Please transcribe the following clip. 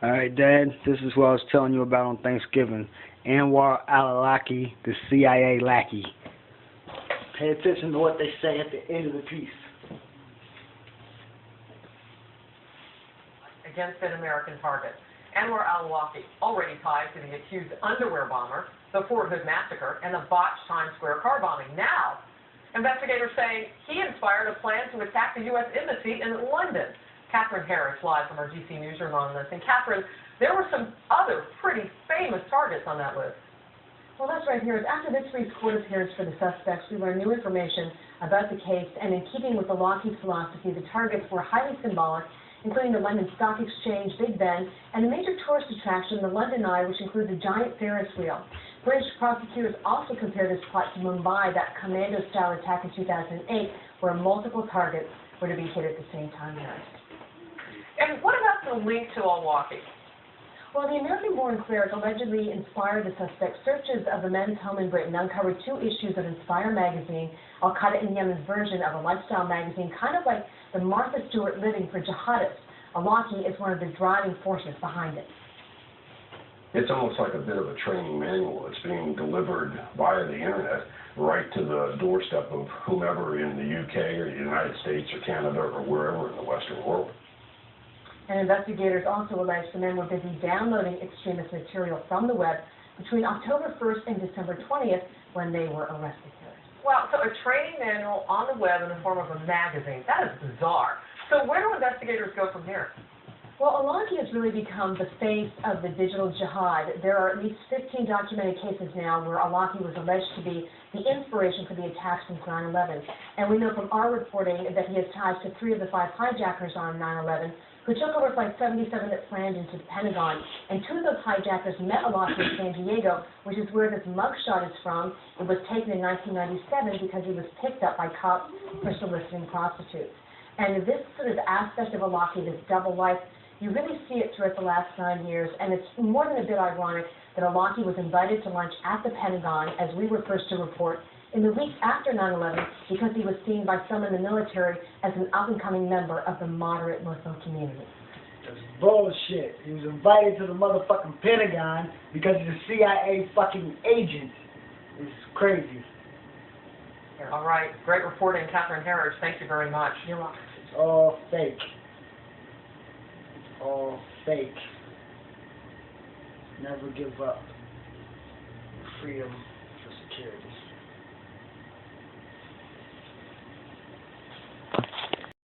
Alright, Dad, this is what I was telling you about on Thanksgiving. Anwar al-Awlaki, the CIA lackey. Pay attention to what they say at the end of the piece. Against an American target. Anwar al-Awlaki, already tied to the accused underwear bomber, the Fort Hood massacre, and the botched Times Square car bombing. Now, investigators say he inspired a plan to attack the U.S. Embassy in London. Catherine Harris, live from our DC newsroom on this. And Catherine, there were some other pretty famous targets on that list. Well, that's right, Harris. After this week's court appearance for the suspects, we learned new information about the case, and in keeping with the Lockheed philosophy, the targets were highly symbolic, including the London Stock Exchange, Big Ben, and a major tourist attraction, the London Eye, which includes a giant Ferris wheel. British prosecutors also compared this plot to Mumbai, that commando-style attack in 2008, where multiple targets were to be hit at the same time, Harris. And what about the link to al-Awlaki? Well, the American-born cleric allegedly inspired the suspect. Searches of the men's home in Britain uncovered 2 issues of Inspire magazine, Al-Qaeda in Yemen's version of a lifestyle magazine, kind of like the Martha Stewart Living for Jihadists. Al-Awlaki is one of the driving forces behind it. It's almost like a bit of a training manual. It's being delivered via the internet right to the doorstep of whomever in the UK or the United States or Canada or wherever in the Western world. And investigators also allege the men were busy downloading extremist material from the web between October 1st and December 20th when they were arrested here. Wow, so a training manual on the web in the form of a magazine. That is bizarre. So where do investigators go from here? Well, al-Awlaki has really become the face of the digital jihad. There are at least 15 documented cases now where al-Awlaki was alleged to be the inspiration for the attacks since 9/11. And we know from our reporting that he has ties to 3 of the 5 hijackers on 9/11 who took over Flight 77 that slammed into the Pentagon. And 2 of those hijackers met al-Awlaki in San Diego, which is where this mugshot is from. It was taken in 1997 because he was picked up by cops for soliciting prostitutes. And this sort of aspect of al-Awlaki, this double life, you really see it throughout the last 9 years, and it's more than a bit ironic that al-Awlaki was invited to lunch at the Pentagon, as we were first to report, in the weeks after 9/11 because he was seen by some in the military as an up-and-coming member of the moderate Muslim community. That's bullshit. He was invited to the motherfucking Pentagon because he's a CIA fucking agent. It's crazy. All right. Great reporting, Catherine Harris. Thank you very much. You're welcome. It's all fake. All fake. Never give up. Freedom for security.